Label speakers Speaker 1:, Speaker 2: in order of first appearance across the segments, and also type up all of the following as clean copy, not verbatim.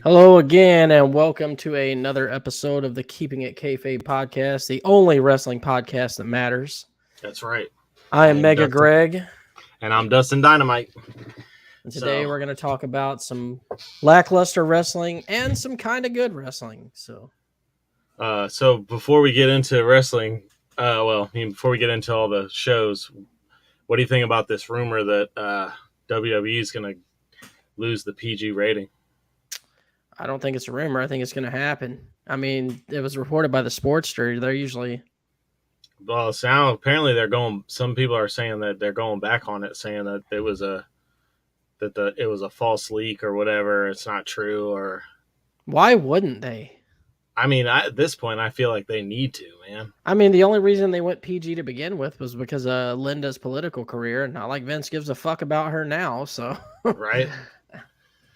Speaker 1: Hello again, and welcome to another episode of the Keeping It Kayfabe podcast, the only wrestling podcast that matters.
Speaker 2: That's right.
Speaker 1: I am Mega
Speaker 2: Dustin.
Speaker 1: Greg,
Speaker 2: And I'm Dustin Dynamite.
Speaker 1: and today we're going to talk about some lackluster wrestling and some kind of good wrestling. So
Speaker 2: before we get into wrestling, before we get into all the shows, what do you think about this rumor that WWE is going to lose the PG rating?
Speaker 1: I don't think it's a rumor. I think it's going to happen. I mean, it was reported by the Sportster. They're usually...
Speaker 2: Well, apparently they're going. Some people are saying that they're going back on it, saying that it was a false leak or whatever. It's not true. Or
Speaker 1: why wouldn't they?
Speaker 2: I mean, at this point, I feel like they need to, man.
Speaker 1: I mean, the only reason they went PG to begin with was because of Linda's political career, and not like Vince gives a fuck about her now. So
Speaker 2: right.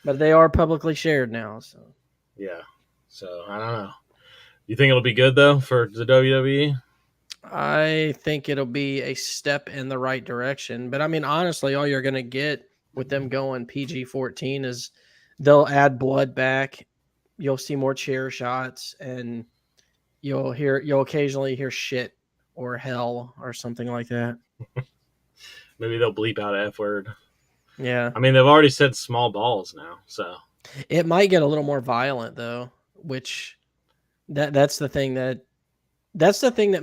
Speaker 1: But they are publicly shared now, so
Speaker 2: yeah. So I don't know. You think it'll be good though for the WWE?
Speaker 1: I think it'll be a step in the right direction. But I mean, honestly, all you're gonna get with them going PG-14 is they'll add blood back. You'll see more chair shots, and you'll occasionally hear shit or hell or something like that.
Speaker 2: Maybe they'll bleep out F word.
Speaker 1: Yeah.
Speaker 2: I mean, they've already said small balls now, so
Speaker 1: it might get a little more violent though, which that's the thing that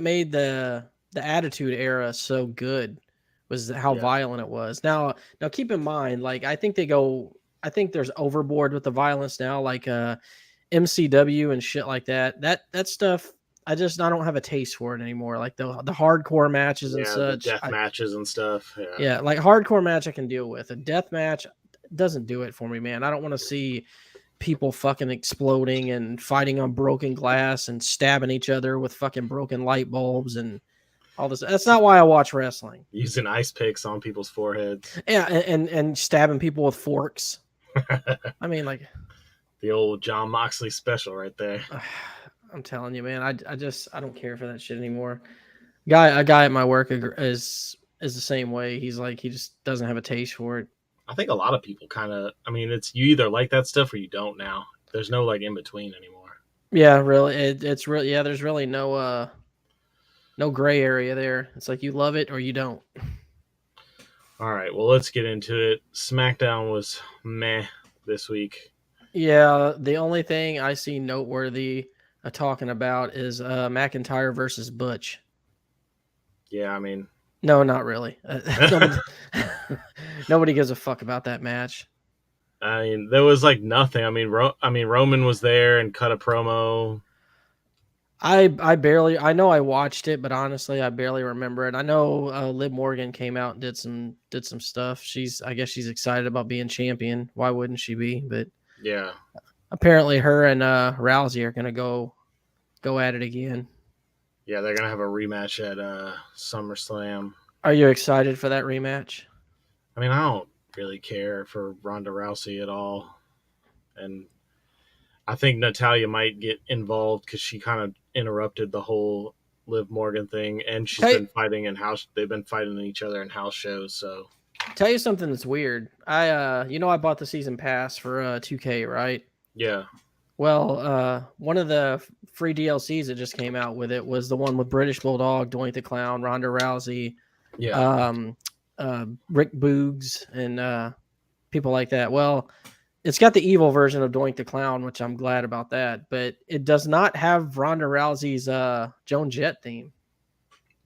Speaker 1: made the Attitude Era so good, was how violent it was. Now keep in mind, like I think there's overboard with the violence now, like MCW and shit like that. That stuff, I don't have a taste for it anymore. Like the hardcore matches and such.
Speaker 2: The death matches and stuff.
Speaker 1: Yeah, like hardcore match I can deal with. A death match doesn't do it for me, man. I don't want to see people fucking exploding and fighting on broken glass and stabbing each other with fucking broken light bulbs and all this. That's not why I watch wrestling.
Speaker 2: Using ice picks on people's foreheads.
Speaker 1: Yeah, and stabbing people with forks. I mean, like
Speaker 2: the old John Moxley special right there.
Speaker 1: I'm telling you, man, I don't care for that shit anymore. A guy at my work is the same way. He's like, he just doesn't have a taste for it.
Speaker 2: I think a lot of people kind of, I mean, it's you either like that stuff or you don't now. There's no like in between anymore.
Speaker 1: Yeah, really. It's really, yeah, there's really no gray area there. It's like you love it or you don't.
Speaker 2: All right, well, let's get into it. SmackDown was meh this week.
Speaker 1: Yeah, the only thing I see noteworthy talking about is McIntyre versus Butch.
Speaker 2: Yeah, I mean,
Speaker 1: no, not really. Nobody gives a fuck about that match.
Speaker 2: I mean, there was like nothing. I mean, Roman was there and cut a promo.
Speaker 1: I know I watched it, but honestly, I barely remember it. I know Liv Morgan came out and did some stuff. I guess she's excited about being champion. Why wouldn't she be? But
Speaker 2: yeah,
Speaker 1: apparently her and Rousey are gonna go at it again.
Speaker 2: Yeah, they're gonna have a rematch at SummerSlam.
Speaker 1: Are you excited for that rematch?
Speaker 2: I mean, I don't really care for Ronda Rousey at all, and I think Natalya might get involved because she kind of interrupted the whole Liv Morgan thing, and she's been fighting in house. They've been fighting each other in house shows. So,
Speaker 1: tell you something that's weird. I bought the season pass for 2K, right?
Speaker 2: Yeah.
Speaker 1: Well, one of the free DLCs that just came out with it was the one with British Bulldog, Doink the Clown, Ronda Rousey, Rick Boogs, and people like that. Well, it's got the evil version of Doink the Clown, which I'm glad about that, but it does not have Ronda Rousey's Joan Jett theme.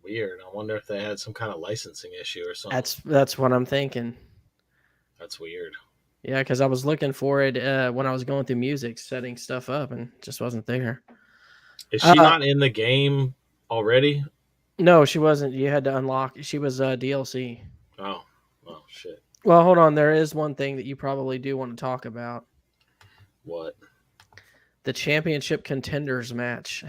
Speaker 2: Weird. I wonder if they had some kind of licensing issue or something.
Speaker 1: That's what I'm thinking.
Speaker 2: That's weird.
Speaker 1: Yeah, because I was looking for it when I was going through music, setting stuff up, and it just wasn't there.
Speaker 2: Is she not in the game already?
Speaker 1: No, she wasn't. You had to unlock. She was DLC.
Speaker 2: Oh, shit.
Speaker 1: Well, hold on. There is one thing that you probably do want to talk about.
Speaker 2: What?
Speaker 1: The championship contenders match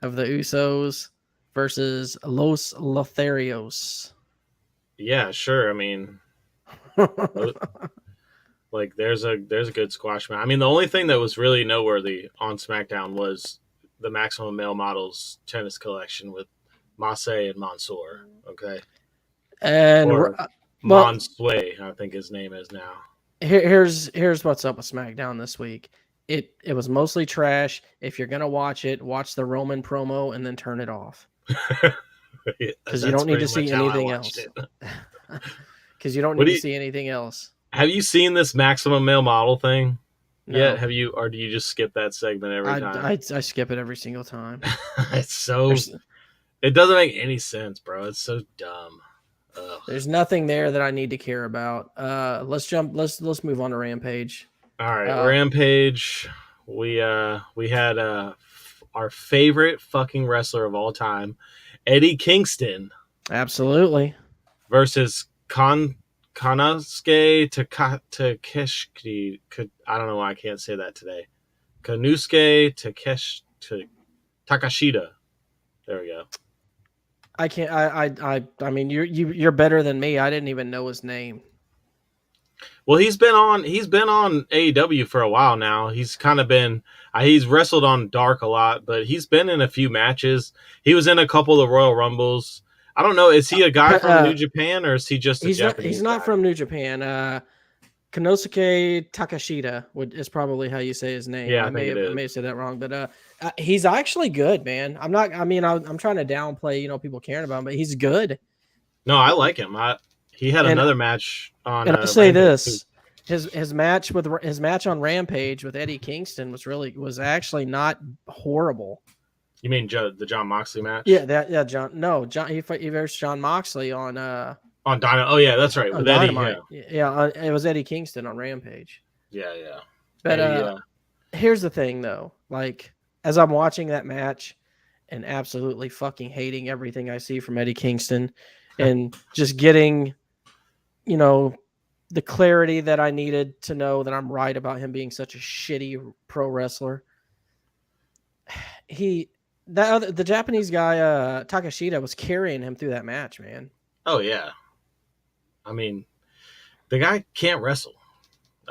Speaker 1: of the Usos versus Los Lotharios.
Speaker 2: Yeah, sure. I mean, like there's a good squash match. I mean, the only thing that was really noteworthy on SmackDown was the Maximum Male Models tennis collection with Massey and Mansoor. Okay,
Speaker 1: and
Speaker 2: Mansway, I think his name is now.
Speaker 1: Here's what's up with SmackDown this week. it was mostly trash. If you're gonna watch it, watch the Roman promo and then turn it off because you
Speaker 2: That's
Speaker 1: don't need to
Speaker 2: pretty much
Speaker 1: see
Speaker 2: how I
Speaker 1: anything
Speaker 2: watched
Speaker 1: else.
Speaker 2: it.
Speaker 1: Because you don't
Speaker 2: What
Speaker 1: need
Speaker 2: do
Speaker 1: to
Speaker 2: you
Speaker 1: see anything else.
Speaker 2: have you seen this Maximum Male Model thing yet?
Speaker 1: No,
Speaker 2: Have you, or do you just skip that segment every time?
Speaker 1: I skip it every single time.
Speaker 2: It's so
Speaker 1: There's
Speaker 2: it doesn't make any sense, bro. It's so dumb. Ugh.
Speaker 1: there's nothing there that I need to care about. Let's move on to Rampage.
Speaker 2: All right,
Speaker 1: Uh,
Speaker 2: Rampage. We had our favorite fucking wrestler of all time, Eddie Kingston,
Speaker 1: Absolutely.
Speaker 2: versus Konosuke Takeshita. I don't know why I can't say that today. Konosuke Takashita. There we go.
Speaker 1: I can't. I mean, you're better than me. I didn't even know his name.
Speaker 2: Well, he's been on AEW for a while now. He's kind of been he's wrestled on Dark a lot, but he's been in a few matches. He was in a couple of Royal Rumbles. I don't know. Is he a guy from New Japan or is he just a Japanese
Speaker 1: He's not
Speaker 2: guy?
Speaker 1: from New Japan. Konosuke Takashita is probably how you say his name.
Speaker 2: Yeah,
Speaker 1: I may
Speaker 2: think it
Speaker 1: have
Speaker 2: is.
Speaker 1: said that wrong, but he's actually good, man. I'm not. I mean, I'm trying to downplay people caring about him, but he's good.
Speaker 2: No, I like him. He had
Speaker 1: And-
Speaker 2: another match on.
Speaker 1: And I'll say
Speaker 2: Rampage,
Speaker 1: this:
Speaker 2: too.
Speaker 1: his match on Rampage with Eddie Kingston was actually not horrible.
Speaker 2: You mean the John Moxley match?
Speaker 1: Yeah, John. He versed John Moxley on
Speaker 2: Dynamite. Oh yeah, that's right.
Speaker 1: on
Speaker 2: With Eddie.
Speaker 1: Dynamite. Yeah, it was Eddie Kingston on Rampage.
Speaker 2: Yeah. Yeah.
Speaker 1: But
Speaker 2: Eddie,
Speaker 1: here's the thing, though. Like, as I'm watching that match and absolutely fucking hating everything I see from Eddie Kingston and just getting, the clarity that I needed to know that I'm right about him being such a shitty pro wrestler. The Japanese guy, Takashita, was carrying him through that match, man.
Speaker 2: Oh yeah. I mean, the guy can't wrestle.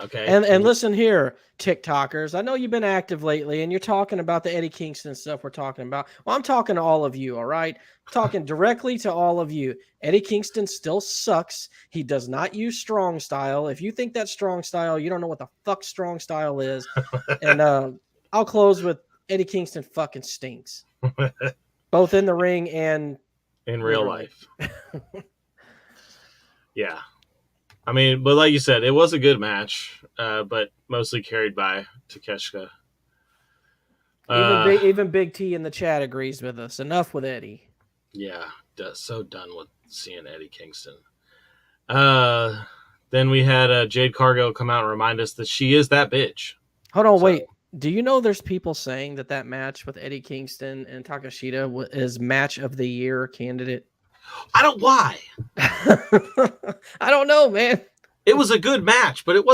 Speaker 2: Okay.
Speaker 1: And listen here, TikTokers. I know you've been active lately and you're talking about the Eddie Kingston stuff we're talking about. Well, I'm talking to all of you, all right? I'm talking directly to all of you. Eddie Kingston still sucks. He does not use strong style. If you think that's strong style, you don't know what the fuck strong style is. And I'll close with Eddie Kingston fucking stinks. Both in the ring and
Speaker 2: in real life. Yeah. I mean, but like you said, it was a good match, but mostly carried by Takeshita.
Speaker 1: Even Big T in the chat agrees with us. Enough with Eddie.
Speaker 2: Yeah, so done with seeing Eddie Kingston. Then we had Jade Cargill come out and remind us that she is that bitch.
Speaker 1: Hold on, wait. Do you know there's people saying that match with Eddie Kingston and Takashita is match of the year candidate?
Speaker 2: Why?
Speaker 1: I don't know, man.
Speaker 2: It was a good match, but it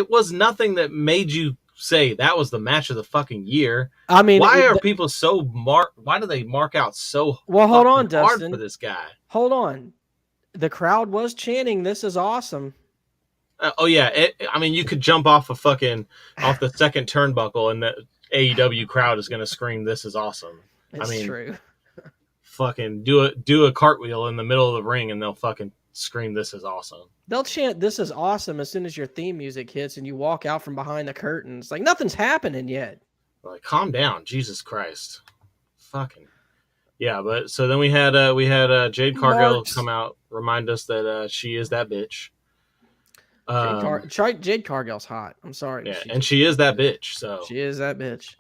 Speaker 2: was nothing that made you say that was the match of the fucking year.
Speaker 1: I mean,
Speaker 2: why are people so why do they mark out so
Speaker 1: hold on,
Speaker 2: hard
Speaker 1: Dustin,
Speaker 2: for this guy?
Speaker 1: Hold on. The crowd was chanting, "This is awesome."
Speaker 2: Oh yeah. I mean, you could jump off the second turnbuckle and the AEW crowd is going to scream, "This is awesome."
Speaker 1: It's true.
Speaker 2: Fucking do a cartwheel in the middle of the ring and they'll fucking scream, "This is awesome."
Speaker 1: They'll chant "This is awesome" as soon as your theme music hits and you walk out from behind the curtains. Like nothing's happening yet.
Speaker 2: Like, calm down, Jesus Christ. Fucking yeah. But so then we had Jade Cargill come out, remind us that she is that bitch.
Speaker 1: Jade Cargill's hot. I'm sorry.
Speaker 2: Yeah, and she is that bitch. So
Speaker 1: she is that bitch.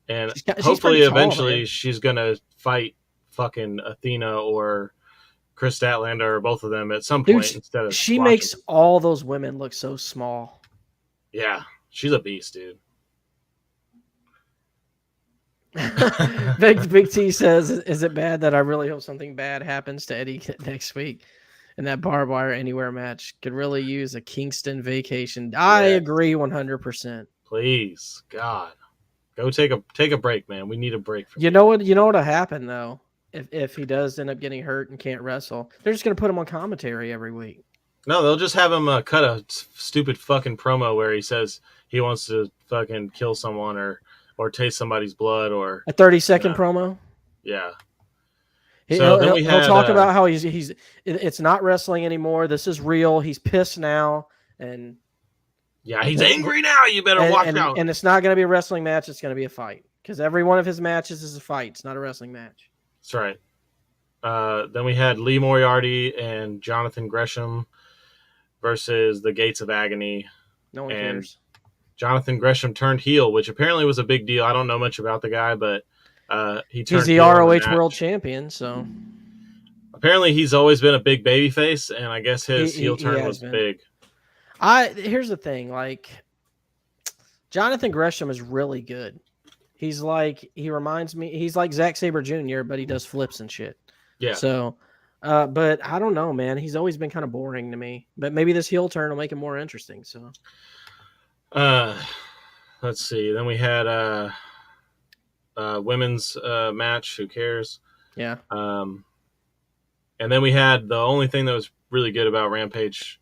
Speaker 2: And
Speaker 1: she's
Speaker 2: hopefully
Speaker 1: tall,
Speaker 2: eventually
Speaker 1: man.
Speaker 2: she's gonna fight fucking Athena or Chris Statlander or both of them at some point. Instead of
Speaker 1: she makes all those women look so small.
Speaker 2: Yeah, she's a beast, dude.
Speaker 1: Big T says, "Is it bad that I really hope something bad happens to Eddie next week?" And that barbed wire anywhere match could really use a Kingston vacation. I agree 100%.
Speaker 2: Please, God, go take a break, man. We need a break.
Speaker 1: You know what'll happen though if he does end up getting hurt and can't wrestle? They're just gonna put him on commentary every week.
Speaker 2: No, they'll just have him cut a stupid fucking promo where he says he wants to fucking kill someone or taste somebody's blood or
Speaker 1: a 30-second promo.
Speaker 2: Yeah.
Speaker 1: He'll talk about how it's not wrestling anymore. This is real. He's pissed now, and
Speaker 2: Yeah, he's angry now. You better watch out.
Speaker 1: And it's not going to be a wrestling match. It's going to be a fight because every one of his matches is a fight. It's not a wrestling match.
Speaker 2: That's right. Then we had Lee Moriarty and Jonathan Gresham versus the Gates of Agony.
Speaker 1: No one cares.
Speaker 2: Jonathan Gresham turned heel, which apparently was a big deal. I don't know much about the guy, but he's
Speaker 1: the ROH World Champion, so
Speaker 2: apparently he's always been a big baby face, and I guess his heel turn was big.
Speaker 1: Here's the thing, like Jonathan Gresham is really good. He reminds me, he's like Zack Sabre Jr., but he does flips and shit.
Speaker 2: Yeah.
Speaker 1: So, but I don't know, man. He's always been kind of boring to me. But maybe this heel turn will make him more interesting. So,
Speaker 2: let's see. Then we had women's match. Who cares?
Speaker 1: Yeah.
Speaker 2: And then we had the only thing that was really good about Rampage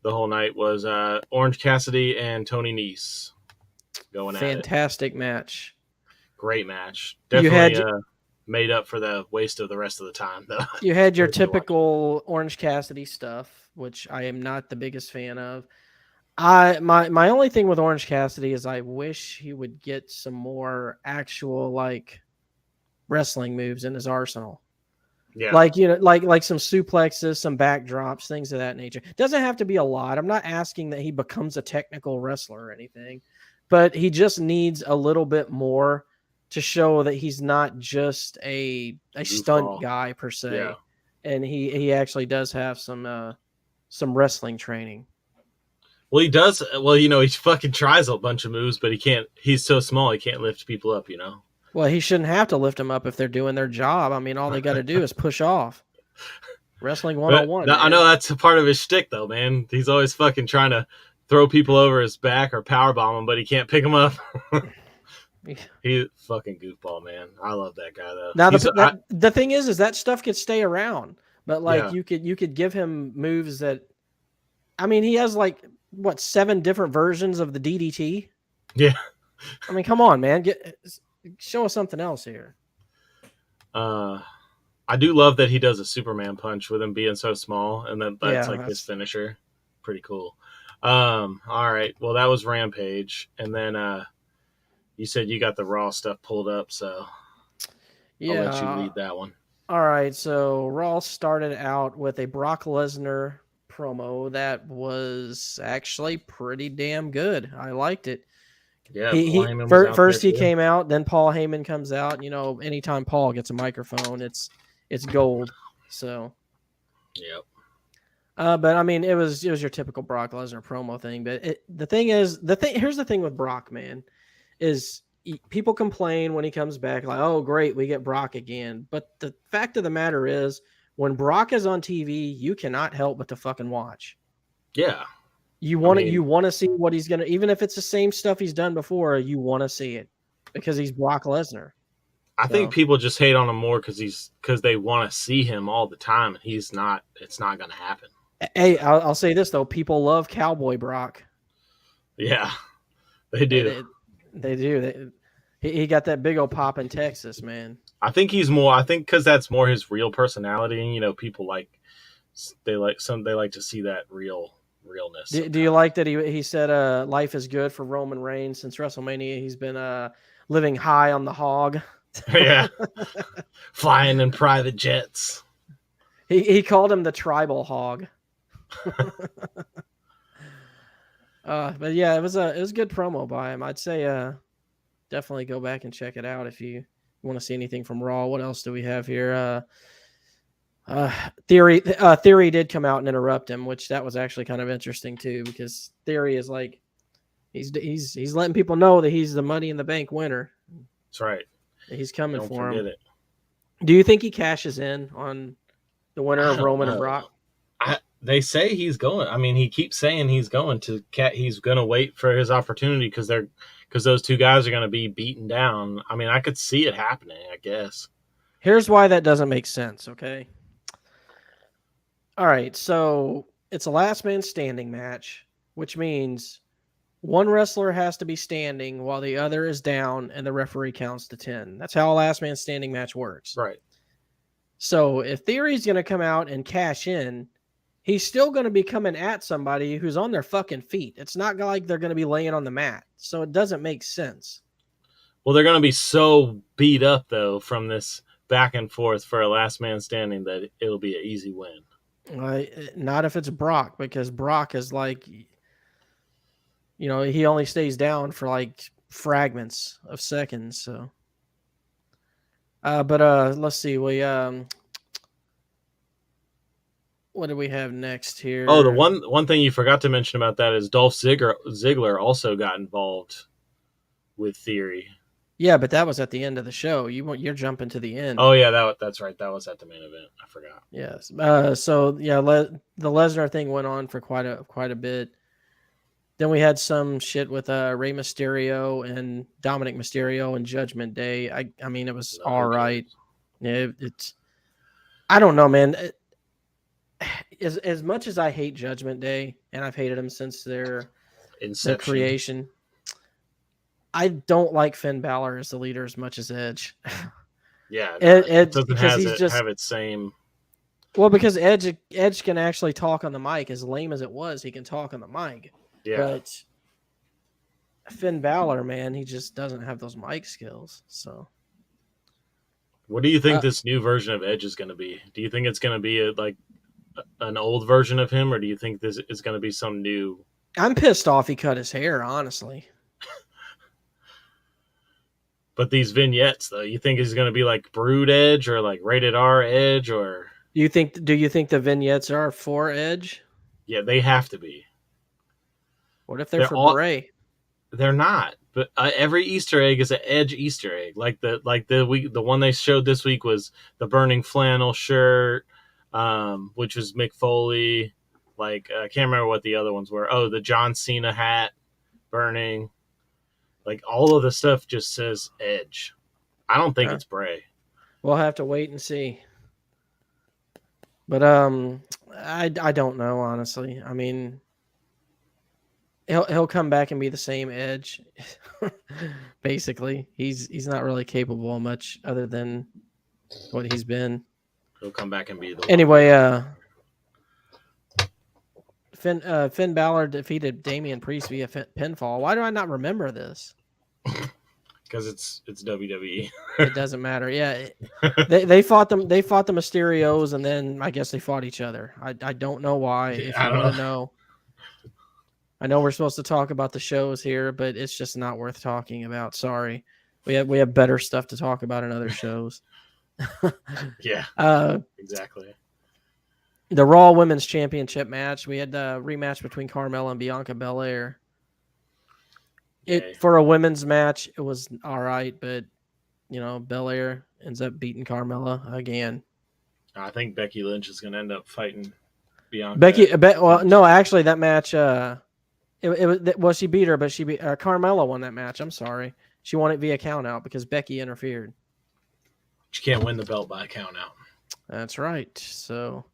Speaker 2: the whole night was Orange Cassidy and Tony Nese going at it.
Speaker 1: Fantastic match.
Speaker 2: Great match. Definitely made up for the waste of the rest of the time, though.
Speaker 1: You had your typical Orange Cassidy stuff, which I am not the biggest fan of. My only thing with Orange Cassidy is I wish he would get some more actual like wrestling moves in his arsenal.
Speaker 2: Yeah.
Speaker 1: Like, you know, like some suplexes, some backdrops, things of that nature. Doesn't have to be a lot. I'm not asking that he becomes a technical wrestler or anything, but he just needs a little bit more to show that he's not just a stunt guy per se.
Speaker 2: Yeah.
Speaker 1: And he actually does have some wrestling training.
Speaker 2: Well, he does. Well, you know, he fucking tries a bunch of moves, but he can't. He's so small, he can't lift people up, you know?
Speaker 1: Well, he shouldn't have to lift them up if they're doing their job. I mean, all they got to do is push off. Wrestling 101.
Speaker 2: I know that's a part of his shtick, though, man. He's always fucking trying to throw people over his back or powerbomb them, but he can't pick them up. He's fucking goofball, man. I love that guy, though.
Speaker 1: Now, the thing is that stuff could stay around, but like you could give him moves that. I mean, he has like 7 different versions of the DDT.
Speaker 2: Yeah.
Speaker 1: I mean, come on, man. Show us something else here.
Speaker 2: I do love that he does a Superman punch with him being so small, and then that's his finisher. Pretty cool. All right. Well, that was Rampage, and then you said you got the Raw stuff pulled up, so I'll let you lead that one.
Speaker 1: All right. So Raw started out with a Brock Lesnar promo that was actually pretty damn good. I liked it.
Speaker 2: Yeah,
Speaker 1: first he came out, then Paul Heyman comes out. You know, anytime Paul gets a microphone, it's gold. So,
Speaker 2: yep.
Speaker 1: But I mean, it was your typical Brock Lesnar promo thing. But here's the thing with Brock, man, is people complain when he comes back, like, oh great, we get Brock again. But the fact of the matter is, when Brock is on TV, you cannot help but to fucking watch.
Speaker 2: Yeah.
Speaker 1: You want to see what he's gonna, even if it's the same stuff he's done before. You want to see it because he's Brock Lesnar.
Speaker 2: I think people just hate on him more because they want to see him all the time, and he's not. It's not going to happen.
Speaker 1: Hey, I'll say this though: people love Cowboy Brock.
Speaker 2: Yeah, they do.
Speaker 1: They do. He got that big old pop in Texas, man.
Speaker 2: I think he's more. I think because that's more his real personality, and you know, people they like to see that realness.
Speaker 1: Do you like that he said life is good for Roman Reigns since WrestleMania? He's been living high on the hog.
Speaker 2: Yeah, flying in private jets.
Speaker 1: He called him the tribal hog. But yeah, it was a good promo by him. I'd say definitely go back and check it out if you want to see anything from Raw. What else do we have here? Theory did come out and interrupt him, which that was actually kind of interesting too, because Theory is like he's letting people know that he's the Money in the Bank winner.
Speaker 2: That's right.
Speaker 1: He's coming for him.
Speaker 2: It.
Speaker 1: Do you think he cashes in on the winner of Roman and Brock?
Speaker 2: They say he's going. I mean, he keeps saying he's going to. He's going to wait for his opportunity because those two guys are going to be beaten down. I mean, I could see it happening, I guess.
Speaker 1: Here's why that doesn't make sense. Okay. All right, so it's a last man standing match, which means one wrestler has to be standing while the other is down, and the referee counts to 10. That's how a last man standing match works.
Speaker 2: Right.
Speaker 1: So if Theory's going to come out and cash in, he's still going to be coming at somebody who's on their fucking feet. It's not like they're going to be laying on the mat. So it doesn't make sense.
Speaker 2: Well, they're going to be so beat up, though, from this back and forth for a last man standing that it'll be an easy win.
Speaker 1: Not if it's Brock, because Brock is like, he only stays down for like fragments of seconds. So, but let's see. What do we have next here?
Speaker 2: Oh, the one thing you forgot to mention about that is Dolph Ziggler also got involved with Theory.
Speaker 1: Yeah, but that was at the end of the show. You're jumping to the end.
Speaker 2: Oh yeah, that's right. That was at the main event. I forgot.
Speaker 1: Yes. So yeah, the Lesnar thing went on for quite a bit. Then we had some shit with Rey Mysterio and Dominic Mysterio and Judgment Day. I mean, it was all right. Yeah, it's. I don't know, man. As much as I hate Judgment Day, and I've hated them since their creation, I don't like Finn Balor as the leader as much as Edge.
Speaker 2: Yeah, it doesn't have its same.
Speaker 1: Well, because Edge can actually talk on the mic. As lame as it was, he can talk on the mic.
Speaker 2: Yeah.
Speaker 1: But Finn Balor, man, he just doesn't have those mic skills. So,
Speaker 2: what do you think this new version of Edge is going to be? Do you think it's going to be like an old version of him, or do you think this is going to be some new?
Speaker 1: I'm pissed off he cut his hair, honestly.
Speaker 2: But these vignettes, though, you think is going to be like Brood Edge or like Rated R Edge, or
Speaker 1: do you think the vignettes are for Edge?
Speaker 2: Yeah, they have to be.
Speaker 1: What if they're for Bray?
Speaker 2: They're not. But every Easter egg is an Edge Easter egg. Like the one they showed this week was the burning flannel shirt, which was Mick Foley. Like I can't remember what the other ones were. Oh, the John Cena hat burning. Like all of the stuff just says Edge. I don't think it's Bray.
Speaker 1: We'll have to wait and see. But I don't know, honestly. I mean, he'll come back and be the same Edge. Basically, he's not really capable of much other than what he's been.
Speaker 2: He'll come back and be the
Speaker 1: anyway. Finn Balor defeated Damian Priest via pinfall. Why do I not remember this?
Speaker 2: Because it's WWE.
Speaker 1: It doesn't matter. Yeah, they fought them. They fought the Mysterios, and then I guess they fought each other. I don't know why. If you want to know, I know we're supposed to talk about the shows here, but it's just not worth talking about. Sorry, we have better stuff to talk about in other shows.
Speaker 2: Yeah. Exactly.
Speaker 1: The Raw Women's Championship match. We had a rematch between Carmella and Bianca Belair. For a women's match, it was all right, but Belair ends up beating Carmella again.
Speaker 2: I think Becky Lynch is going to end up fighting Bianca.
Speaker 1: No, actually, that match. She beat her, but Carmella won that match. I'm sorry, she won it via count out because Becky interfered.
Speaker 2: She can't win the belt by a count out.
Speaker 1: That's right. So,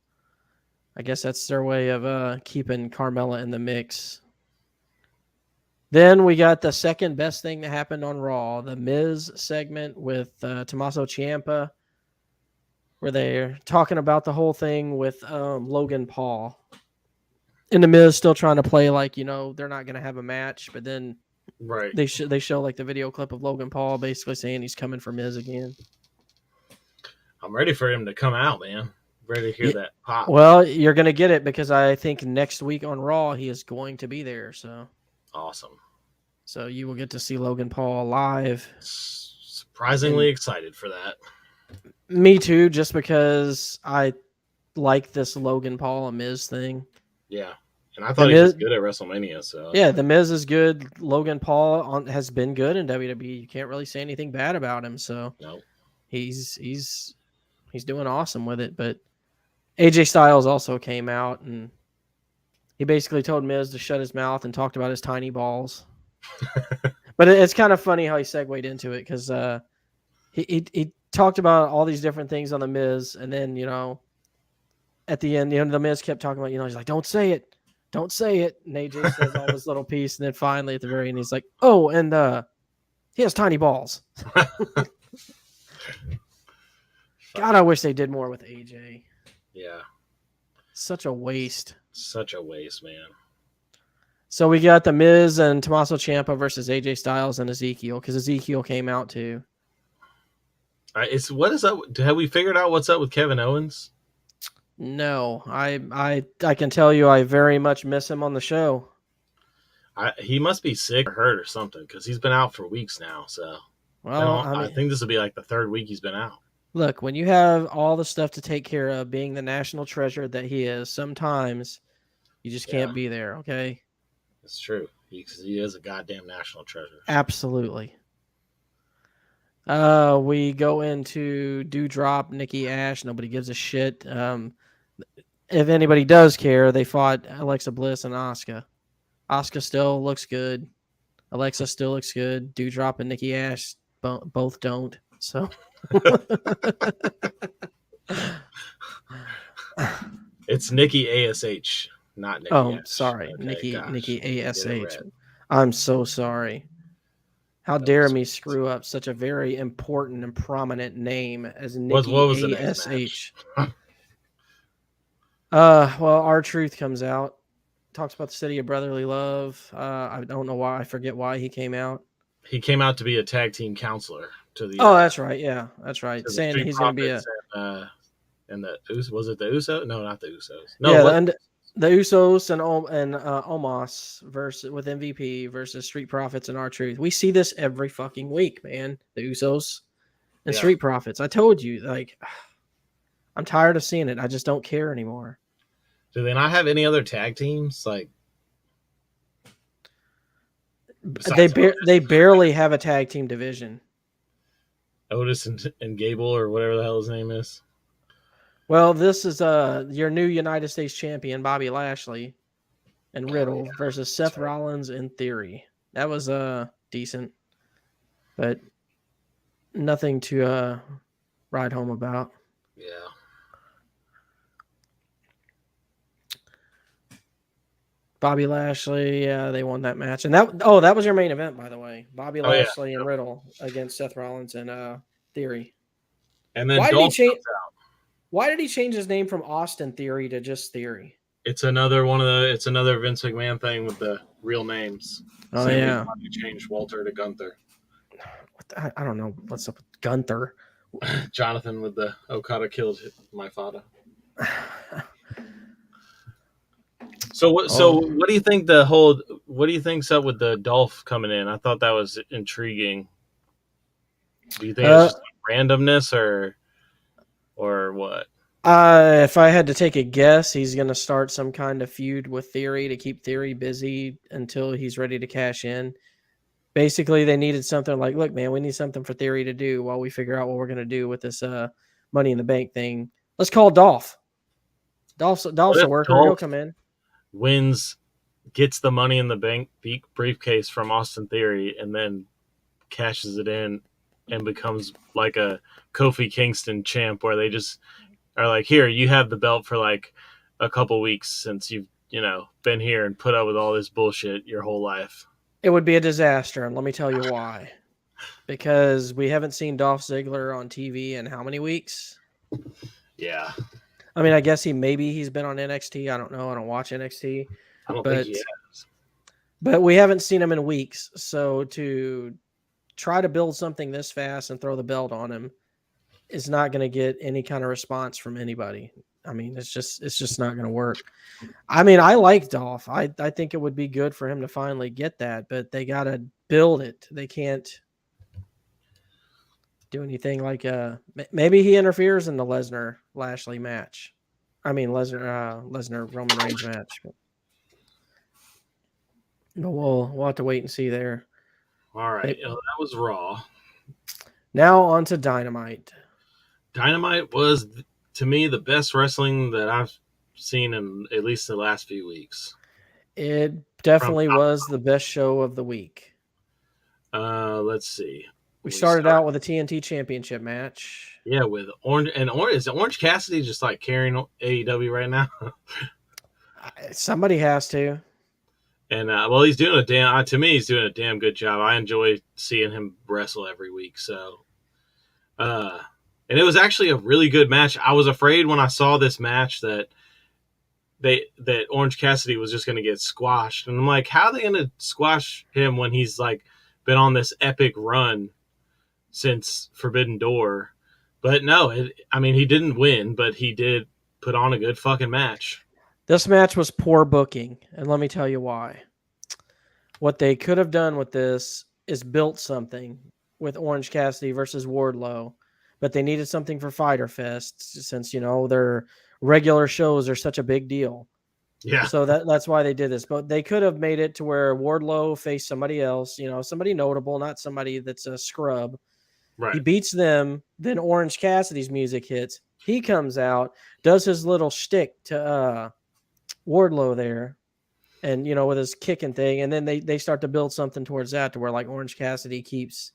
Speaker 1: I guess that's their way of keeping Carmella in the mix. Then we got the second best thing that happened on Raw, the Miz segment with Tommaso Ciampa, where they're talking about the whole thing with Logan Paul. And the Miz still trying to play like, they're not going to have a match, but then
Speaker 2: right.
Speaker 1: they show like the video clip of Logan Paul basically saying he's coming for Miz again.
Speaker 2: I'm ready for him to come out, man. Ready to hear that pop.
Speaker 1: Well, you're going to get it because I think next week on Raw he is going to be there, so...
Speaker 2: Awesome.
Speaker 1: So you will get to see Logan Paul live.
Speaker 2: Surprisingly excited for that.
Speaker 1: Me too, just because I like this Logan Paul and Miz thing.
Speaker 2: Yeah. And I thought he was good at WrestleMania. So
Speaker 1: yeah, the Miz is good. Logan Paul has been good in WWE. You can't really say anything bad about him. So
Speaker 2: no,
Speaker 1: he's doing awesome with it. But AJ Styles also came out and he basically told Miz to shut his mouth and talked about his tiny balls. But it's kind of funny how he segued into it because he talked about all these different things on the Miz, and then at the end, the Miz kept talking about he's like, don't say it, and AJ says all this little piece, and then finally at the very end he's like, oh, and he has tiny balls. God, I wish they did more with AJ.
Speaker 2: Yeah.
Speaker 1: Such a waste.
Speaker 2: Such a waste, man.
Speaker 1: So we got The Miz and Tommaso Ciampa versus AJ Styles and Ezekiel, because Ezekiel came out too.
Speaker 2: What is up? Have we figured out what's up with Kevin Owens?
Speaker 1: No, I can tell you I very much miss him on the show.
Speaker 2: He must be sick or hurt or something, because he's been out for weeks now. So,
Speaker 1: Well,
Speaker 2: I think this will be like the third week he's been out.
Speaker 1: Look, when you have all the stuff to take care of, being the national treasure that he is, sometimes you just can't be there, okay?
Speaker 2: It's true. He is a goddamn national treasure.
Speaker 1: Absolutely. We go into Dewdrop, Nikki Ash. Nobody gives a shit. If anybody does care, they fought Alexa Bliss and Asuka. Asuka still looks good. Alexa still looks good. Dewdrop and Nikki Ash both don't. So
Speaker 2: it's Nikki ASH, not Nikki.
Speaker 1: Oh,
Speaker 2: Ash.
Speaker 1: sorry,
Speaker 2: Okay,
Speaker 1: Nikki ASH. I'm so sorry. How dare me screw up such a very important and prominent name as Nikki
Speaker 2: what was
Speaker 1: ASH? Well, R-Truth comes out, talks about the city of brotherly love. I don't know why. I forget why he came out.
Speaker 2: He came out to be a tag team counselor to the.
Speaker 1: Oh, that's right. Yeah, that's right.
Speaker 2: Saying
Speaker 1: he's going to be
Speaker 2: and the was it the Usos? No, not the Usos. No,
Speaker 1: yeah, the Usos and Omos with MVP versus Street Profits and R-Truth. We see this every fucking week, man. The Usos and Street Profits. I told you, like, I'm tired of seeing it. I just don't care anymore.
Speaker 2: Do they not have any other tag teams? Like,
Speaker 1: they barely have a tag team division.
Speaker 2: Otis and Gable, or whatever the hell his name is.
Speaker 1: Well, this is your new United States champion, Bobby Lashley and Riddle versus Seth Rollins in Theory. That was decent, but nothing to ride home about.
Speaker 2: Yeah.
Speaker 1: Bobby Lashley, they won that match. And that was your main event, by the way. Bobby Lashley and Riddle against Seth Rollins and Theory.
Speaker 2: And then
Speaker 1: why did he change his name from Austin Theory to just Theory?
Speaker 2: It's another Vince McMahon thing with the real names.
Speaker 1: Oh, yeah.
Speaker 2: He changed Walter to Gunther.
Speaker 1: I don't know what's up with Gunther.
Speaker 2: Jonathan with the Okada killed my father. So what do you think what do you think's up with the Dolph coming in? I thought that was intriguing. Do you think it's just randomness or what?
Speaker 1: If I had to take a guess, he's going to start some kind of feud with Theory to keep Theory busy until he's ready to cash in. Basically, they needed something like, look, man, we need something for Theory to do while we figure out what we're going to do with this Money in the Bank thing. Let's call Dolph. Dolph's a worker. He'll come in.
Speaker 2: Wins, gets the Money in the Bank briefcase from Austin Theory, and then cashes it in and becomes like a Kofi Kingston champ, where they just are like, here, you have the belt for like a couple weeks since you've been here and put up with all this bullshit your whole life.
Speaker 1: It would be a disaster, and let me tell you why. Because we haven't seen Dolph Ziggler on TV in how many weeks?
Speaker 2: Yeah.
Speaker 1: I mean, I guess he's been on NXT. I don't know. I don't watch NXT.
Speaker 2: I don't think he has.
Speaker 1: But we haven't seen him in weeks. So to try to build something this fast and throw the belt on him is not going to get any kind of response from anybody. I mean, it's just not going to work. I mean, I like Dolph. I think it would be good for him to finally get that, but they got to build it. They can't do anything like maybe he interferes in the Lesnar-Lashley match. I mean, Lesnar-Roman Reigns match. But we'll have to wait and see there.
Speaker 2: All right. That was Raw.
Speaker 1: Now on to Dynamite.
Speaker 2: Dynamite was, to me, the best wrestling that I've seen in at least the last few weeks.
Speaker 1: It definitely was the best show of the week.
Speaker 2: Let's see.
Speaker 1: We started out with a TNT Championship match.
Speaker 2: Yeah, with Orange. Is Orange Cassidy just like carrying AEW right now?
Speaker 1: Somebody has to.
Speaker 2: And he's doing he's doing a damn good job. I enjoy seeing him wrestle every week. So, and it was actually a really good match. I was afraid when I saw this match that that Orange Cassidy was just going to get squashed, and I'm like, how are they going to squash him when he's like been on this epic run since Forbidden Door? But no, I mean, he didn't win, but he did put on a good fucking match.
Speaker 1: This match was poor booking, and let me tell you why. What they could have done with this is built something with Orange Cassidy versus Wardlow, but they needed something for Fyter Fest since, their regular shows are such a big deal.
Speaker 2: Yeah.
Speaker 1: So that's why they did this. But they could have made it to where Wardlow faced somebody else, somebody notable, not somebody that's a scrub.
Speaker 2: Right.
Speaker 1: He beats them, then Orange Cassidy's music hits. He comes out, does his little shtick to Wardlow there, and with his kicking thing, and then they start to build something towards that to where like Orange Cassidy keeps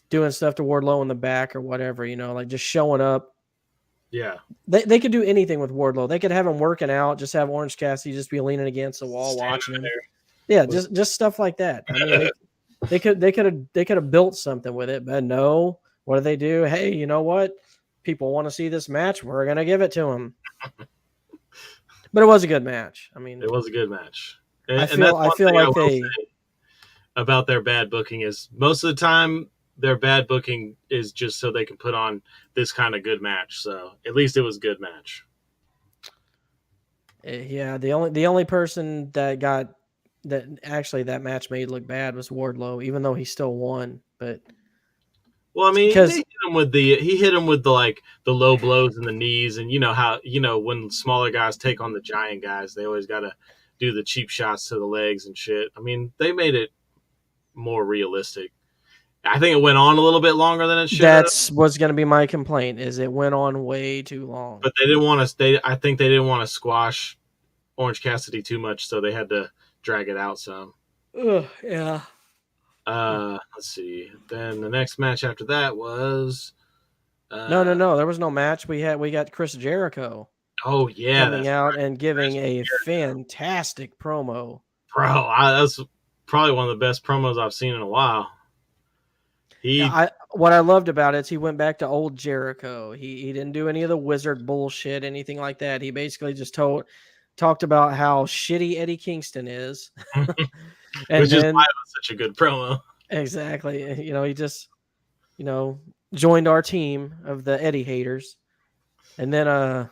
Speaker 1: doing stuff to Wardlow in the back or whatever, like just showing up.
Speaker 2: Yeah.
Speaker 1: They could do anything with Wardlow. They could have him working out, just have Orange Cassidy just be leaning against the wall watching him. Yeah, just stuff like that. I mean, they could have built something with it, but no. What do? Hey, you know what? People want to see this match. We're gonna give it to them. But it was a good match. I mean,
Speaker 2: it was a good match.
Speaker 1: I feel like they
Speaker 2: about their bad booking is most of the time their bad booking is just so they can put on this kind of good match. So at least it was a good match.
Speaker 1: Yeah, the only person that that match made look bad was Wardlow, even though he still won. But
Speaker 2: well, I mean, he hit him with the low blows and the knees, and you know how when smaller guys take on the giant guys, they always got to do the cheap shots to the legs and shit. I mean, they made it more realistic. I think it went on a little bit longer than it should.
Speaker 1: That's what's going to be my complaint. Is it went on way too long.
Speaker 2: But they didn't want to. I think they didn't want to squash Orange Cassidy too much, so they had to drag it out some.
Speaker 1: Yeah.
Speaker 2: Let's see. Then the next match after that was
Speaker 1: no. There was no match. We got Chris Jericho.
Speaker 2: Oh yeah,
Speaker 1: coming out and giving a fantastic promo.
Speaker 2: Bro, that's probably one of the best promos I've seen in a while.
Speaker 1: What I loved about it is he went back to old Jericho. He didn't do any of the wizard bullshit, anything like that. He basically just talked about how shitty Eddie Kingston is.
Speaker 2: And which is why it was such a good promo.
Speaker 1: Exactly. He just, joined our team of the Eddie haters. And then, or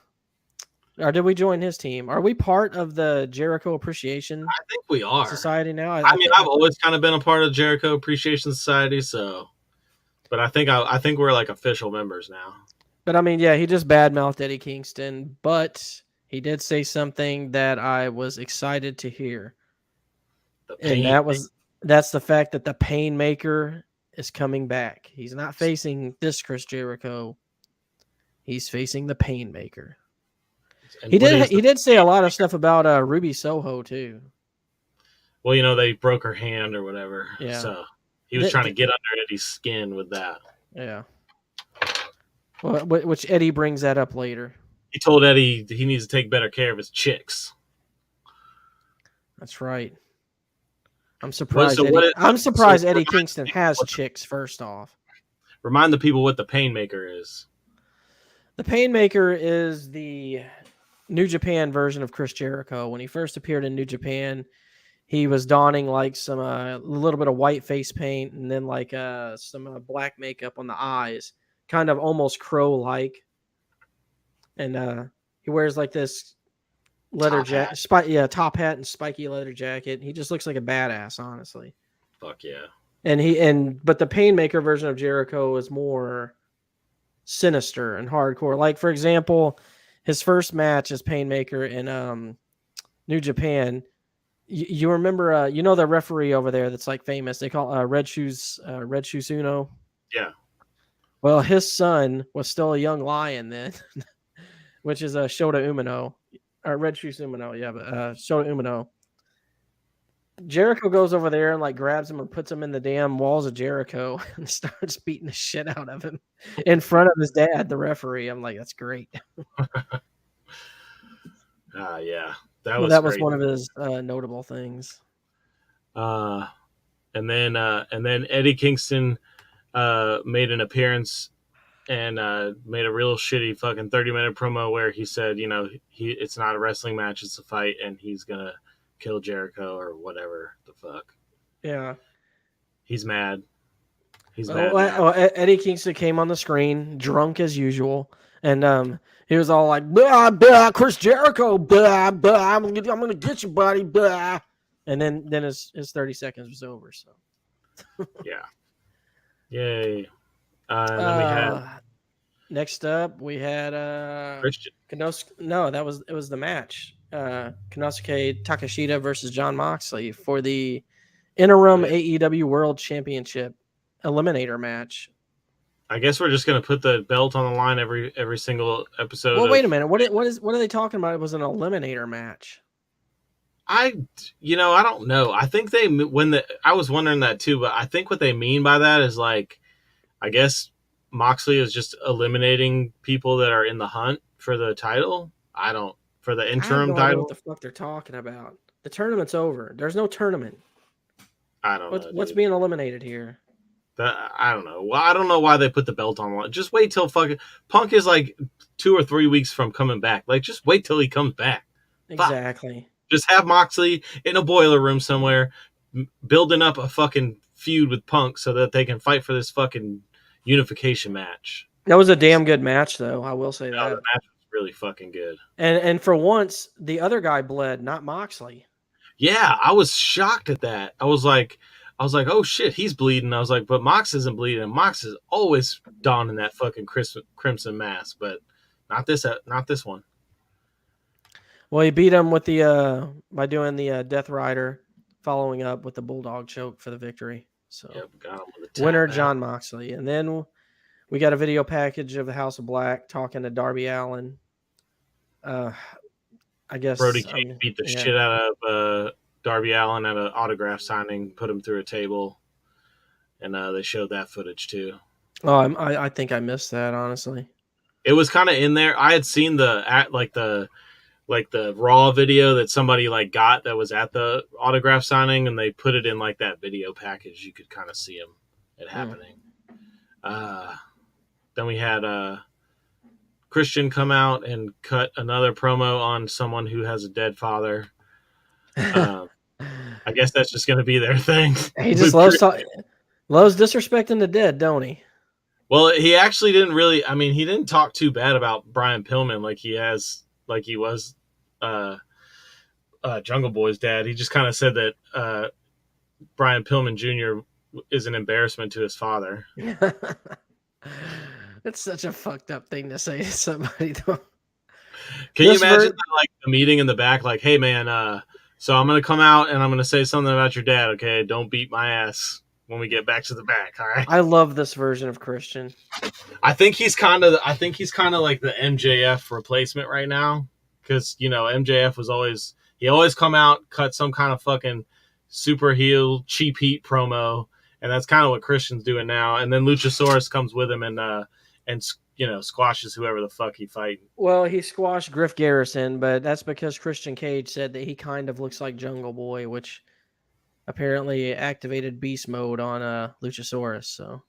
Speaker 1: did we join his team? Are we part of the Jericho Appreciation?
Speaker 2: I think we are.
Speaker 1: Society now?
Speaker 2: I mean, I've always kind of been a part of Jericho Appreciation Society, so. But I think we're like official members now.
Speaker 1: But I mean, yeah, he just badmouthed Eddie Kingston, but he did say something that I was excited to hear. And that's the fact that the Painmaker is coming back. He's not facing this Chris Jericho. He's facing the Painmaker. And he did say a lot of stuff about Ruby Soho too.
Speaker 2: Well, they broke her hand or whatever.
Speaker 1: Yeah.
Speaker 2: So he was trying to get under Eddie's skin with that.
Speaker 1: Yeah. Well, which Eddie brings that up later.
Speaker 2: He told Eddie he needs to take better care of his chicks.
Speaker 1: That's right. I'm surprised. I'm surprised Eddie Kingston has chicks. First off,
Speaker 2: remind the people what the Painmaker is.
Speaker 1: The Painmaker is the New Japan version of Chris Jericho. When he first appeared in New Japan, he was donning like some a little bit of white face paint and then like some black makeup on the eyes, kind of almost crow-like. And he wears like this leather jacket, top hat and spiky leather jacket. He just looks like a badass, honestly.
Speaker 2: Fuck yeah.
Speaker 1: But the Painmaker version of Jericho is more sinister and hardcore. Like, for example, his first match as Painmaker in New Japan. You remember, the referee over there that's like famous. They call Red Shoes Uno.
Speaker 2: Yeah.
Speaker 1: Well, his son was still a young lion then, which is Shota Umino. Or Red Shoes Umino, yeah, but Shota Umino. Jericho goes over there and like grabs him and puts him in the damn walls of Jericho and starts beating the shit out of him in front of his dad, the referee. I'm like, that's great.
Speaker 2: Yeah.
Speaker 1: That was one of his notable things.
Speaker 2: And then Eddie Kingston made an appearance and made a real shitty fucking 30-minute promo where he said, it's not a wrestling match, it's a fight, and he's gonna kill Jericho or whatever the fuck.
Speaker 1: Yeah.
Speaker 2: He's mad. He's mad now.
Speaker 1: Well, Eddie Kingston came on the screen drunk as usual, and he was all like, "Blah blah, Chris Jericho, blah blah, I'm gonna get you, buddy, blah." And then his 30 seconds was over. So
Speaker 2: Yeah. Yay. And then we had
Speaker 1: next up we had
Speaker 2: Christian.
Speaker 1: No, it was the match. Konosuke Takeshita versus Jon Moxley for the interim AEW World Championship eliminator match.
Speaker 2: I guess we're just gonna put the belt on the line every single episode.
Speaker 1: Well, wait a minute. What are they talking about? It was an eliminator match.
Speaker 2: I don't know. I think I was wondering that too, but I think what they mean by that is like, I guess Moxley is just eliminating people that are in the hunt for the title. For the interim title. I don't know
Speaker 1: what the fuck they're talking about. The tournament's over. There's no tournament.
Speaker 2: I don't know.
Speaker 1: What's being eliminated here?
Speaker 2: I don't know. Well, I don't know why they put the belt on. Just wait till fucking Punk is like 2 or 3 weeks from coming back. Like, just wait till he comes back.
Speaker 1: Exactly.
Speaker 2: Fuck. Just have Moxley in a boiler room somewhere, building up a fucking feud with Punk so that they can fight for this fucking unification match.
Speaker 1: That was a damn good match, though. I will say that.
Speaker 2: The match was really fucking good.
Speaker 1: And for once, the other guy bled, not Moxley.
Speaker 2: Yeah, I was shocked at that. I was like, oh shit, he's bleeding. I was like, but Mox isn't bleeding. Mox is always donning that fucking crimson mask, but not this one.
Speaker 1: Well, he beat him with the by doing the Death Rider, following up with the Bulldog choke for the victory. So
Speaker 2: got him with the
Speaker 1: winner Jon Moxley, and then we got a video package of the House of Black talking to Darby Allin. I guess
Speaker 2: Brody King beat the shit out of Darby Allin at an autograph signing, put him through a table, and they showed that footage too.
Speaker 1: Oh, I think I missed that, honestly.
Speaker 2: It was kind of in there. I had seen the Raw video that somebody got that was at the autograph signing, and they put it in that video package. You could kind of see it happening. Then we had Christian come out and cut another promo on someone who has a dead father. I guess that's just going to be their thing.
Speaker 1: He just loves disrespecting the dead, don't he?
Speaker 2: Well, he actually didn't really. I mean, he didn't talk too bad about Brian Pillman like he was Jungle Boy's dad. He just kind of said that Brian Pillman Jr. is an embarrassment to his father.
Speaker 1: That's such a fucked up thing to say to somebody, though.
Speaker 2: Can you imagine the meeting in the back? Like, hey, man, so I'm going to come out and I'm going to say something about your dad, okay? Don't beat my ass when we get back to the back, all right?
Speaker 1: I love this version of Christian.
Speaker 2: I think he's kind of like the MJF replacement right now, because MJF was always come out, cut some kind of fucking super heel cheap heat promo, and that's kind of what Christian's doing now. And then Luchasaurus comes with him and squashes whoever the fuck he fighting.
Speaker 1: Well, he squashed Griff Garrison, but that's because Christian Cage said that he kind of looks like Jungle Boy, which apparently activated beast mode on Luchasaurus. So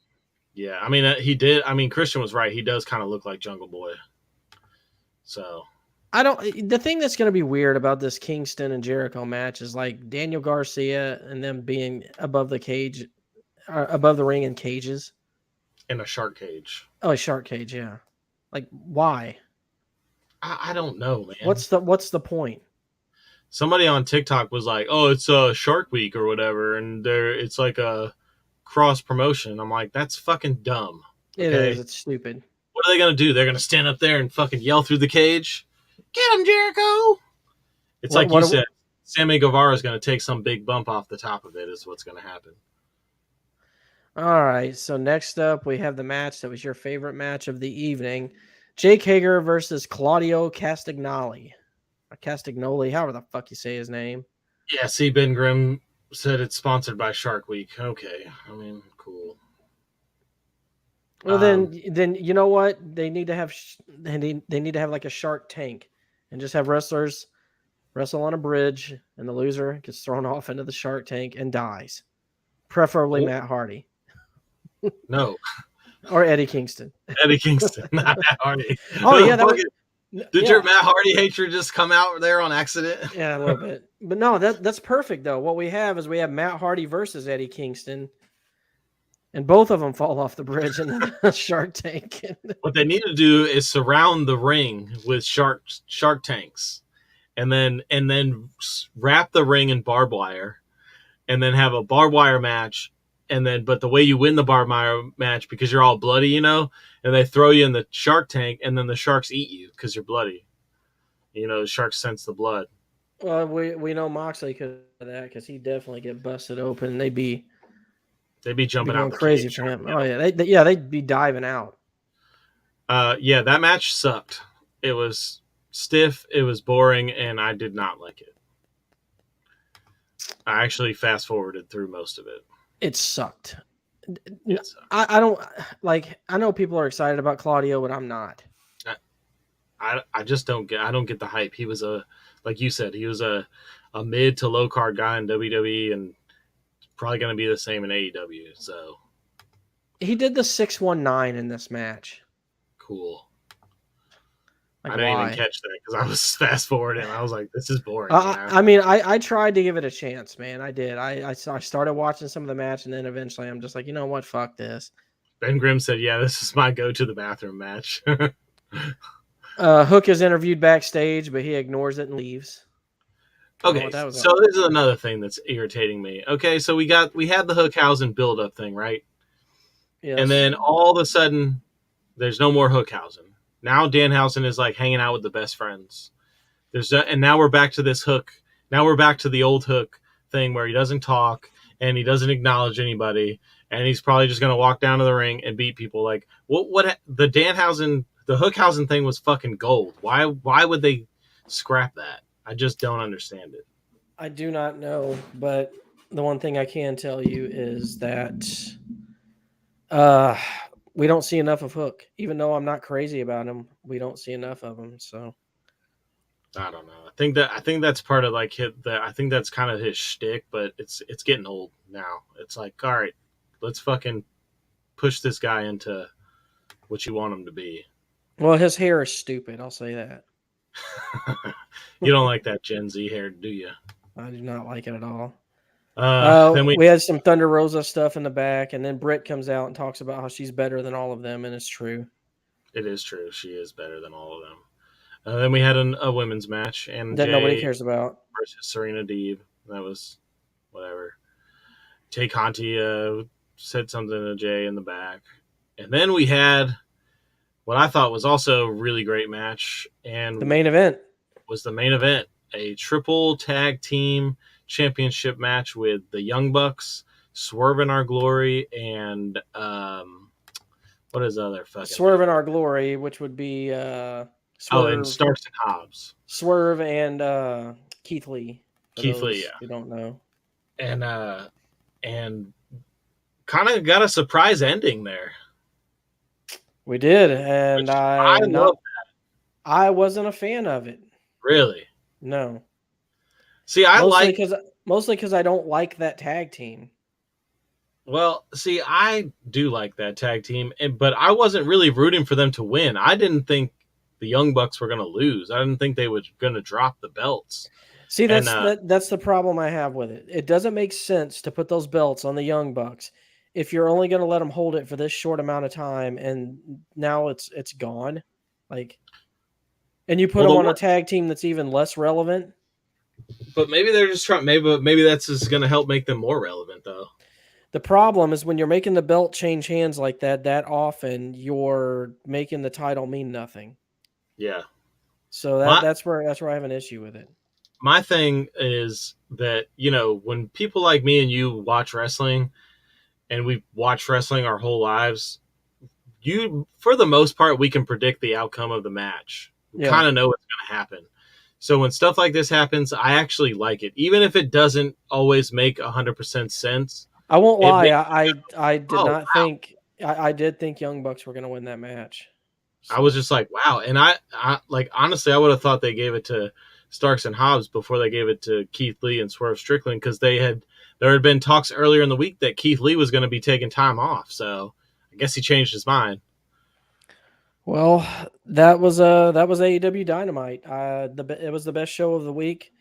Speaker 2: yeah, I mean he did. I mean Christian was right. He does kind of look like Jungle Boy. So
Speaker 1: the thing that's going to be weird about this Kingston and Jericho match is Daniel Garcia and them being above the cage, above the ring in cages.
Speaker 2: In a shark cage.
Speaker 1: Oh, a shark cage, yeah. Why?
Speaker 2: I don't know, man.
Speaker 1: What's the point?
Speaker 2: Somebody on TikTok was like, "Oh, it's Shark Week or whatever," and it's like a cross promotion. I'm like, that's fucking dumb.
Speaker 1: Okay? It is. It's stupid.
Speaker 2: What are they gonna do? They're gonna stand up there and fucking yell through the cage, "Get him, Jericho!" It's like you said. Sammy Guevara is gonna take some big bump off the top of it. Is what's gonna happen.
Speaker 1: All right, so next up we have the match that was your favorite match of the evening. Jake Hager versus Claudio Castagnoli. Or Castagnoli, however the fuck you say his name.
Speaker 2: Yeah, see, Ben Grimm said it's sponsored by Shark Week. Okay, I mean, cool.
Speaker 1: Well, then you know what? They need to have they need to have a Shark Tank and just have wrestlers wrestle on a bridge, and the loser gets thrown off into the Shark Tank and dies. Preferably Matt Hardy.
Speaker 2: No,
Speaker 1: or Eddie Kingston.
Speaker 2: Eddie Kingston, not Matt Hardy.
Speaker 1: Oh yeah, that was
Speaker 2: Did your
Speaker 1: yeah.
Speaker 2: Matt Hardy hatred just come out there on accident?
Speaker 1: Yeah, a little bit. But no, that's perfect though. What we have is we have Matt Hardy versus Eddie Kingston, and both of them fall off the bridge in the Shark Tank.
Speaker 2: What they need to do is surround the ring with shark tanks, and then wrap the ring in barbed wire, and then have a barbed wire match. And then, but the way you win the barbed wire match, because you're all bloody, you know, and they throw you in the shark tank, and then the sharks eat you because you're bloody. You know, the sharks sense the blood.
Speaker 1: Well, we know Moxley could do that because he definitely get busted open. They'd be
Speaker 2: jumping
Speaker 1: going
Speaker 2: out the
Speaker 1: crazy
Speaker 2: cage,
Speaker 1: for him.
Speaker 2: you know?
Speaker 1: Oh yeah, they'd be diving out.
Speaker 2: Yeah, that match sucked. It was stiff, it was boring, and I did not like it. I actually fast forwarded through most of it.
Speaker 1: It sucked.
Speaker 2: It sucked.
Speaker 1: I don't like. I know people are excited about Claudio, but I'm not.
Speaker 2: I just don't get the hype. He was like you said, he was a mid to low card guy in WWE, and probably going to be the same in AEW. So
Speaker 1: he did the 619 in this match.
Speaker 2: Cool.
Speaker 1: Like,
Speaker 2: I didn't even catch that because I was fast forwarding. I was like, this is boring.
Speaker 1: I mean, I tried to give it a chance, man. I did. I started watching some of the match, and then eventually I'm just like, you know what? Fuck this.
Speaker 2: Ben Grimm said, yeah, this is my go to the bathroom match.
Speaker 1: Hook is interviewed backstage, but he ignores it and leaves.
Speaker 2: Okay, so this is another thing that's irritating me. Okay, so we had the Hookhausen build-up thing, right? Yes. And then all of a sudden, there's no more Hookhausen. Now Danhausen is like hanging out with the best friends. And now we're back to this Hook. Now we're back to the old Hook thing where he doesn't talk and he doesn't acknowledge anybody, and he's probably just gonna walk down to the ring and beat people. Like what the Hookhausen thing was fucking gold. Why would they scrap that? I just don't understand it.
Speaker 1: I do not know, but the one thing I can tell you is that we don't see enough of Hook. Even though I'm not crazy about him, we don't see enough of him. So
Speaker 2: I don't know. I think that's part of like I think that's kind of his shtick, but it's getting old now. It's like, all right, let's fucking push this guy into what you want him to be.
Speaker 1: Well, his hair is stupid. I'll say that.
Speaker 2: You don't like that Gen Z hair, do you?
Speaker 1: I do not like it at all.
Speaker 2: Then
Speaker 1: we had some Thunder Rosa stuff in the back, and then Britt comes out and talks about how she's better than all of them, and it's true.
Speaker 2: It is true. She is better than all of them. Then we had a women's match, and
Speaker 1: that nobody cares about,
Speaker 2: versus Serena Deeb. That was whatever. Tay Conti said something to Jay in the back, and then we had what I thought was also a really great match, and
Speaker 1: the main event
Speaker 2: was a triple tag team championship match with the Young Bucks, Swerve in Our Glory, and what is the other fucking
Speaker 1: Swerve in Our Glory, which would be
Speaker 2: Swerve, and Starks and Hobbs.
Speaker 1: Swerve and Keith Lee.
Speaker 2: Keith Lee, yeah.
Speaker 1: You don't know.
Speaker 2: And kind of got a surprise ending there. We
Speaker 1: did, and I love that. I wasn't a fan of it.
Speaker 2: Really?
Speaker 1: No.
Speaker 2: See,
Speaker 1: mostly because I don't like that tag team.
Speaker 2: Well, see, I do like that tag team, but I wasn't really rooting for them to win. I didn't think the Young Bucks were going to lose. I didn't think they were going to drop the belts.
Speaker 1: See, that's the problem I have with it. It doesn't make sense to put those belts on the Young Bucks if you're only going to let them hold it for this short amount of time, and now it's gone. Like, and you put them on a tag team that's even less relevant.
Speaker 2: But maybe they're just trying. Maybe that's just going to help make them more relevant, though.
Speaker 1: The problem is when you're making the belt change hands like that often, you're making the title mean nothing.
Speaker 2: Yeah.
Speaker 1: So that's where I have an issue with it.
Speaker 2: My thing is that, you know, when people like me and you watch wrestling, and we've watched wrestling our whole lives, for the most part, we can predict the outcome of the match. We kind of know what's going to happen. So when stuff like this happens, I actually like it. Even if it doesn't always make 100% sense.
Speaker 1: I won't lie. I did think Young Bucks were going to win that match.
Speaker 2: So. I was just like, wow. And I like, honestly, I would have thought they gave it to Starks and Hobbs before they gave it to Keith Lee and Swerve Strickland, because there had been talks earlier in the week that Keith Lee was going to be taking time off. So I I guess he changed his mind.
Speaker 1: Well, that was AEW Dynamite. It was the best show of the week.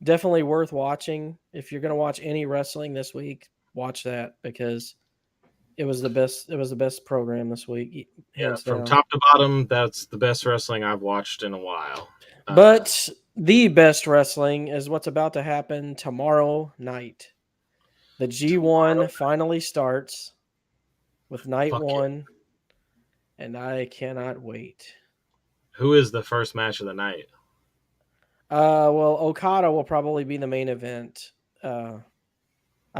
Speaker 1: Definitely worth watching. If you're gonna watch any wrestling this week, watch that because it was the best. It was the best program this week,
Speaker 2: Yeah,
Speaker 1: hands
Speaker 2: from
Speaker 1: down.
Speaker 2: top to bottom, that's the best wrestling I've watched in a while.
Speaker 1: But the best wrestling is what's about to happen tomorrow night. The G1 finally starts with night
Speaker 2: Fuck yeah.
Speaker 1: one, and I cannot wait.
Speaker 2: Who is the first match of the night?
Speaker 1: Well, Okada will probably be the main event. I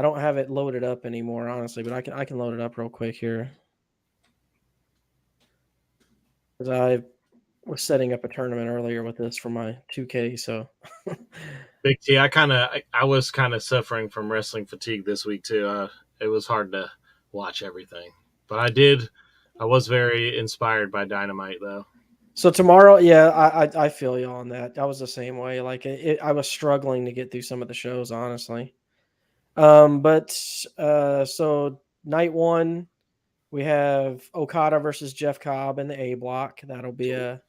Speaker 1: don't have it loaded up anymore, honestly, but I can load it up real quick here because I was setting up a tournament earlier with this for my 2K. So
Speaker 2: Big T, I was kind of suffering from wrestling fatigue this week too. It was hard to watch everything, but I was very inspired by Dynamite though.
Speaker 1: So tomorrow, yeah, I feel you on that. I was the same way. Like I was struggling to get through some of the shows, honestly. But so night one, we have Okada versus Jeff Cobb in the A block. That'll be a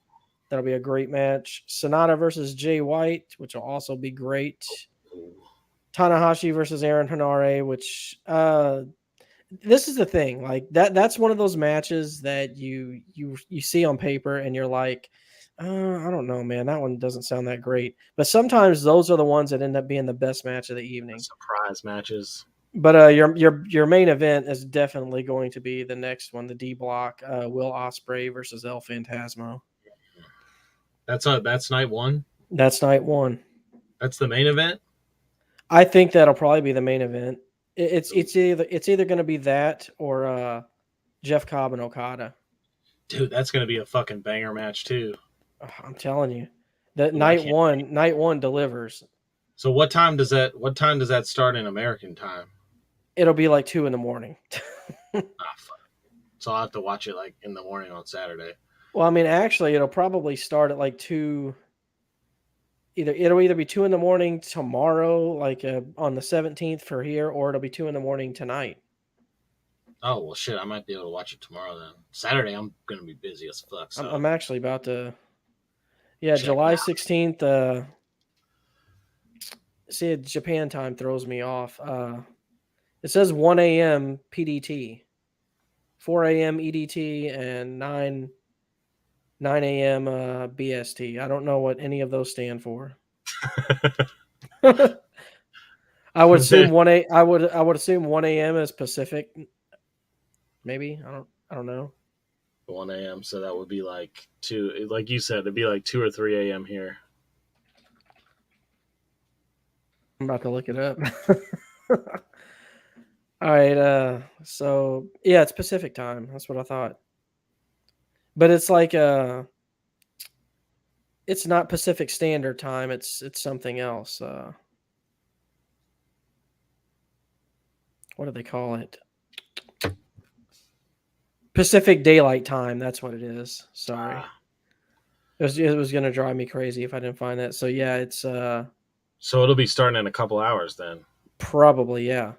Speaker 1: great match. Sonata versus Jay White, which will also be great. Tanahashi versus Aaron Hanare, which this is the thing. Like that's one of those matches that you see on paper and you're like, I don't know, man. That one doesn't sound that great. But sometimes those are the ones that end up being the best match of the
Speaker 2: The
Speaker 1: evening.
Speaker 2: surprise matches.
Speaker 1: But your main event is definitely going to be the next one, the D block, Will Ospreay versus El Phantasmo.
Speaker 2: That's night one.
Speaker 1: That's night one.
Speaker 2: That's the main event.
Speaker 1: I think that'll probably be the main event. It's either going to be that or Jeff Cobb and Okada.
Speaker 2: Dude, that's gonna be a fucking banger match too.
Speaker 1: I'm telling you, that
Speaker 2: Ooh, I can't.
Speaker 1: night one delivers.
Speaker 2: So what time does that start in American time?
Speaker 1: It'll be like 2 a.m.
Speaker 2: Ah, fuck. So I'll have to watch it like in the morning on Saturday.
Speaker 1: Well, I mean, actually, it'll probably start at like 2. It'll either be 2 a.m. tomorrow, like on the 17th for here, or it'll be 2 a.m. tonight.
Speaker 2: Oh well, shit. I might be able to watch it tomorrow then. Saturday, I'm gonna be busy as fuck. So
Speaker 1: I'm actually about to. Yeah,
Speaker 2: check
Speaker 1: July
Speaker 2: that.
Speaker 1: 16th. See, Japan time throws me off. It says 1 a.m. PDT, 4 a.m. EDT, and 9 a.m. BST. I don't know what any of those stand for. I would assume 1 a. I would assume 1 a.m. is Pacific. Maybe I don't know.
Speaker 2: 1 a.m. So that would be like 2. Like you said, it'd be like 2 or 3 a.m. here.
Speaker 1: I'm about to look it up. All right. So yeah, it's Pacific time. That's what I thought. But it's like it's not Pacific Standard Time. It's something else. What do they call it? Pacific Daylight Time. That's what it is. Sorry. It was going to drive me crazy if I didn't find that. So yeah, it's
Speaker 2: So it'll be starting in a couple hours then.
Speaker 1: probably yeah.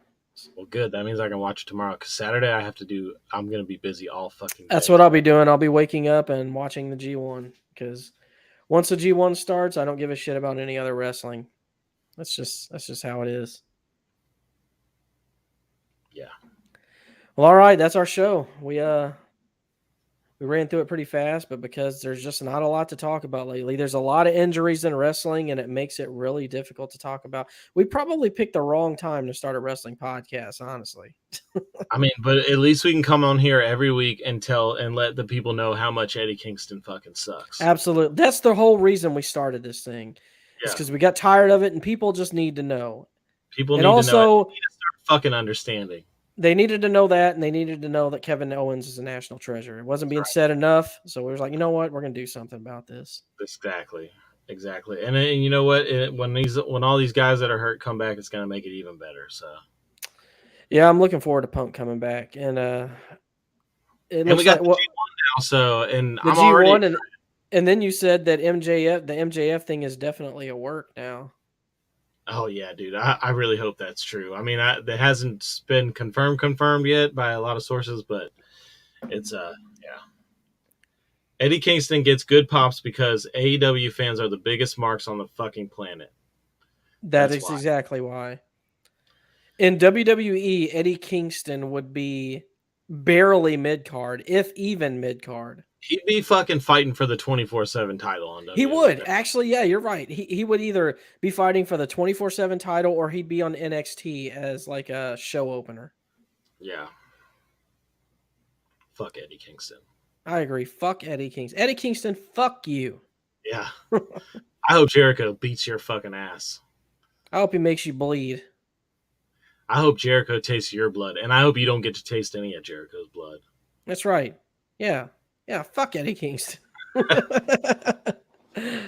Speaker 2: Well, good. That means I can watch it tomorrow. Because Saturday I'm gonna be busy all fucking day.
Speaker 1: That's what I'll be doing. I'll be waking up and watching the G1 because once the G1 starts, I don't give a shit about any other wrestling. That's just how it is.
Speaker 2: Yeah.
Speaker 1: Well, all right, that's our show. We ran through it pretty fast, but because there's just not a lot to talk about lately, there's a lot of injuries in wrestling, and it makes it really difficult to talk about. We probably picked the wrong time to start a wrestling podcast, honestly.
Speaker 2: I mean, but at least we can come on here every week and let the people know how much Eddie Kingston fucking sucks.
Speaker 1: Absolutely. That's the whole reason we started this thing. It's
Speaker 2: Yeah.
Speaker 1: because we got tired of it, and people just need to know.
Speaker 2: People
Speaker 1: And
Speaker 2: need to know it.
Speaker 1: also,
Speaker 2: They need to start fucking understanding.
Speaker 1: they needed to know that, and they needed to know that Kevin Owens is a national treasure. It wasn't being said enough, so we was like, you know what, we're gonna do something about this.
Speaker 2: Exactly. And you know what? When all these guys that are hurt come back, it's gonna make it even better. So
Speaker 1: Yeah, I'm looking forward to Punk coming back, and it looks
Speaker 2: we got
Speaker 1: like
Speaker 2: the G1 now. So and
Speaker 1: the
Speaker 2: I'm
Speaker 1: G1,
Speaker 2: already.
Speaker 1: and then you said that the MJF thing is definitely a work now.
Speaker 2: Oh yeah, dude. I really hope that's true. I mean, that hasn't been confirmed yet by a lot of sources, but It's yeah. Eddie Kingston gets good pops because AEW fans are the biggest marks on the fucking planet.
Speaker 1: That
Speaker 2: That's
Speaker 1: is
Speaker 2: why.
Speaker 1: exactly why. In WWE, Eddie Kingston would be barely mid card, if even mid card.
Speaker 2: He'd be fucking fighting for the 24/7 title on
Speaker 1: He
Speaker 2: WWE.
Speaker 1: would actually, yeah, you're right. He would either be fighting for the 24/7 title or he'd be on NXT as like a show opener.
Speaker 2: Yeah. Fuck Eddie Kingston.
Speaker 1: I agree. Fuck Eddie Kingston. Eddie Kingston, fuck you.
Speaker 2: Yeah. I hope Jericho beats your fucking ass.
Speaker 1: I hope he makes you bleed.
Speaker 2: I hope Jericho tastes your blood, and I hope you don't get to taste any of Jericho's blood.
Speaker 1: That's right. Yeah. Yeah. Fuck Eddie Kingston.
Speaker 2: All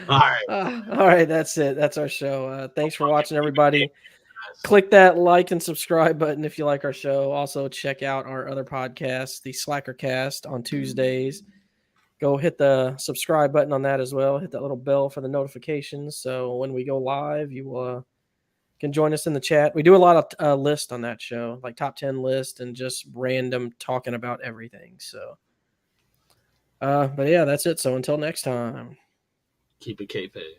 Speaker 2: right.
Speaker 1: All right. That's it. That's our show. Thanks for watching, everybody. Click that like and subscribe button if you like our show. Also, check out our other podcast, the Slacker Cast, on Tuesdays. Go hit the subscribe button on that as well. Hit that little bell for the notifications. So when we go live, you will can join us in the chat. We do a lot of lists on that show, like top 10 list and just random talking about everything. So, but yeah, that's it. So until next time,
Speaker 2: Keep it kayfabe.